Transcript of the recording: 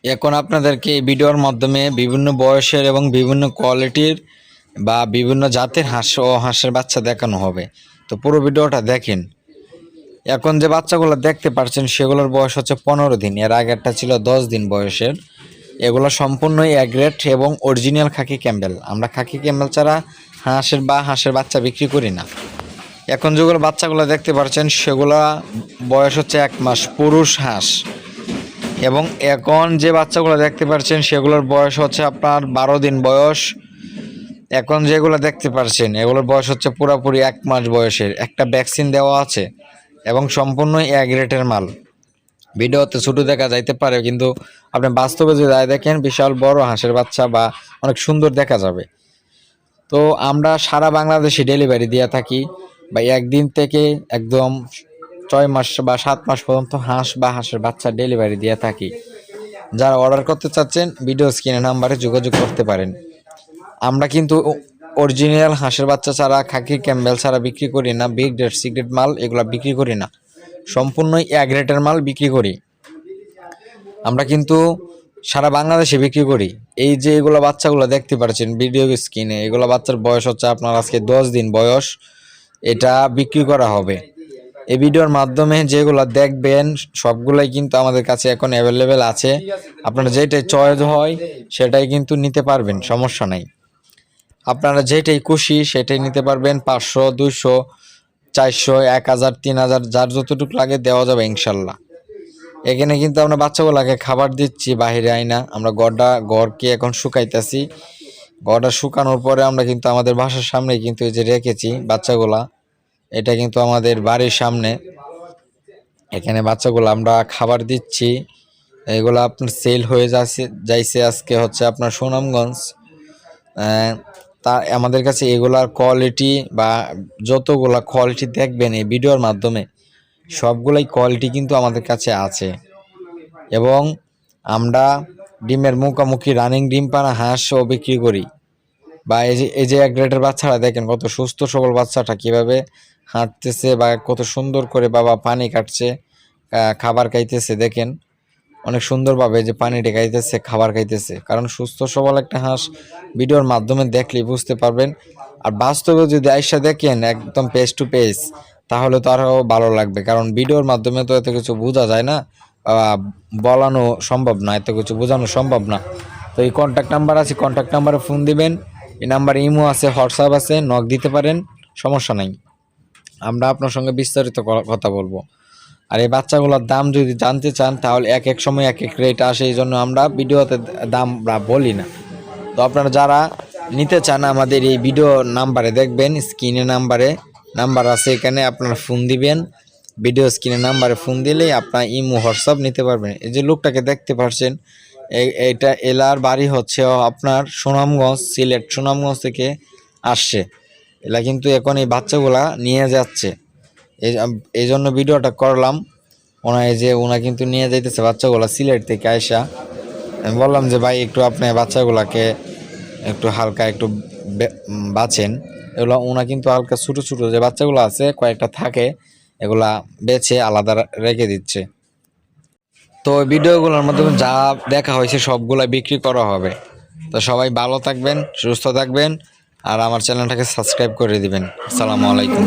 এখন আপনাদেরকে এই ভিডিওর মাধ্যমে বিভিন্ন বয়সের এবং বিভিন্ন কোয়ালিটির বা বিভিন্ন জাতের হাঁস ও হাঁসের বাচ্চা দেখানো হবে। তো পুরো ভিডিওটা দেখেন। এখন যে বাচ্চাগুলো দেখতে পাচ্ছেন সেগুলোর বয়স হচ্ছে 15 দিন, এর আগেরটা ছিল 10 দিন বয়সের। এগুলো সম্পূর্ণই অ্যাগ্রেড এবং অরিজিনাল খাকি ক্যাম্বেল। আমরা খাকি ক্যাম্বেল ছাড়া হাঁসের বাচ্চা বিক্রি করি না। এখন যেগুলো বাচ্চাগুলো দেখতে পাচ্ছেন সেগুলো বয়স হচ্ছে 1 মাস, পুরুষ হাঁস। এবং এখন যে বাচ্চাগুলো দেখতে পাচ্ছেন সেগুলোর বয়স হচ্ছে আপনার 12 দিন বয়স। এখন যেগুলো দেখতে পাচ্ছেন এগুলোর বয়স হচ্ছে পুরোপুরি 1 মাস বয়সের। একটা ভ্যাকসিন দেওয়া আছে এবং সম্পূর্ণই এ গ্রেডের মাল। ভিডিওতে ছোটো দেখা যাইতে পারে, কিন্তু আপনি বাস্তবে যদি দেখেন বিশাল বড় হাঁসের বাচ্চা বা অনেক সুন্দর দেখা যাবে। তো আমরা সারা বাংলাদেশে ডেলিভারি দিয়ে থাকি, বা একদিন থেকে একদম 6 মাস বা 7 মাস পর্যন্ত হাঁস বা হাঁসের বাচ্চা ডেলিভারি দিয়ে থাকি। যারা অর্ডার করতে চাচ্ছেন ভিডিও স্ক্রিনে নাম্বারে যোগাযোগ করতে পারেন। আমরা কিন্তু অরিজিনাল হাঁসের বাচ্চা ছাড়া, খাকি ক্যাম্বেল ছাড়া বিক্রি করি না। বিগ ডেট সিক্রেট মাল এগুলো বিক্রি করি না, সম্পূর্ণই এ গ্রেডের মাল বিক্রি করি। আমরা কিন্তু সারা বাংলাদেশে বিক্রি করি। এই যে এগুলো বাচ্চাগুলো দেখতে পাচ্ছেন ভিডিও স্ক্রিনে, এগুলো বাচ্চার বয়স হচ্ছে আপনার আজকে 10 দিন বয়স। এটা বিক্রি করা হবে। এই ভিডিওর মাধ্যমে যেগুলো দেখবেন সবগুলাই কিন্তু আমাদের কাছে এখন অ্যাভেলেবেল আছে। আপনারা যেটাই চয়েস হয় সেটাই কিন্তু নিতে পারবেন, সমস্যা নাই। আপনারা যেটাই খুশি সেটাই নিতে পারবেন। 500, 200, 400, 1000, 3000 যার যতটুকু লাগে দেওয়া যাবে ইনশাল্লাহ। এখানে কিন্তু আমরা বাচ্চাগুলোকে খাবার দিচ্ছি বাহিরে আইনা। আমরা ঘরকে এখন শুকাইতেছি। ঘরটা শুকানোর পরে আমরা কিন্তু আমাদের বাসার সামনে কিন্তু এই যে রেখেছি বাচ্চাগুলা। এটা কিন্তু আমাদের বাড়ির সামনে। এখানে বাচ্চাগুলো আমরা খাবার দিচ্ছি। এগুলো আপনার সেল হয়ে যাইছে আজকে হচ্ছে আপনার সুনামগঞ্জ। তা আমাদের কাছে এগুলার কোয়ালিটি বা যতগুলা কোয়ালিটি দেখবেন এই ভিডিওর মাধ্যমে সবগুলাই কোয়ালিটি কিন্তু আমাদের কাছে আছে। এবং আমরা ডিমের মুখোমুখি রানিং ডিম পাড়া হাঁসও বিক্রি করি। বা এই যে এক গ্রেডের বাচ্চারা দেখেন কত সুস্থ সবল বাচ্চাটা কিভাবে হাঁটতেছে বা কত সুন্দর করে বাবা পানি কাটছে, খাবার খাইতেছে। দেখেন অনেক সুন্দরভাবে যে পানিটা খাইতেছে, খাবার খাইতেছে। কারণ সুস্থ সবল একটা হাঁস ভিডিওর মাধ্যমে দেখলেই বুঝতে পারবেন। আর বাস্তবে যদি আইসা দেখেন একদম পেস টু পেস, তাহলে তো আরও ভালো লাগবে। কারণ ভিডিওর মাধ্যমে তো এত কিছু বোঝা যায় না, বলানো সম্ভব না, এত কিছু বোঝানো সম্ভব না। তো এই কন্ট্যাক্ট নাম্বার আছে, কন্ট্যাক্ট নাম্বারে ফোন দিবেন। এই নাম্বারে ইমো আছে, হোয়াটসঅ্যাপ আছে, নক দিতে পারেন, সমস্যা নাই। আমরা আপনার সঙ্গে বিস্তারিত কথা বলবো। আর এই বাচ্চাগুলোর দাম যদি জানতে চান তাহলে এক এক সময় এক এক রেট আসে, এই জন্য আমরা ভিডিওতে দাম বলি না। তো আপনারা যারা নিতে চান আমাদের এই ভিডিও নাম্বারে দেখবেন, স্ক্রিনে নাম্বার আছে, এখানে আপনারা ফোন দিবেন। ভিডিও স্ক্রিনে নাম্বারে ফোন দিলেই আপনার ইমো হোয়াটসঅ্যাপ নিতে পারবেন। এই যে লোকটাকে দেখতে পাচ্ছেন এইটা এলার বাড়ি হচ্ছে আপনার সুনামগঞ্জ, সিলেট সুনামগঞ্জ থেকে আসছে। এলা কিন্তু এখন এই বাচ্চাগুলা নিয়ে যাচ্ছে, এই জন্য ভিডিওটা করলাম। ওনা কিন্তু নিয়ে যাইতেছে বাচ্চাগুলা সিলেট থেকে আয়সা। আমি বললাম যে ভাই একটু আপনি বাচ্চাগুলাকে একটু হালকা একটু বাঁচেন। এগুলো ওনা কিন্তু হালকা ছোটো ছোটো যে বাচ্চাগুলো আছে কয়েকটা থাকে, এগুলা বেছে আলাদা রেখে দিচ্ছে। তো ভিডিওগুলোর মাধ্যমে যা দেখা হয়েছে সবগুলা বিক্রি করা হবে। তো সবাই ভালো থাকবেন, সুস্থ থাকবেন, আর আমার চ্যানেলটাকে সাবস্ক্রাইব করে দিবেন। আসসালামু আলাইকুম।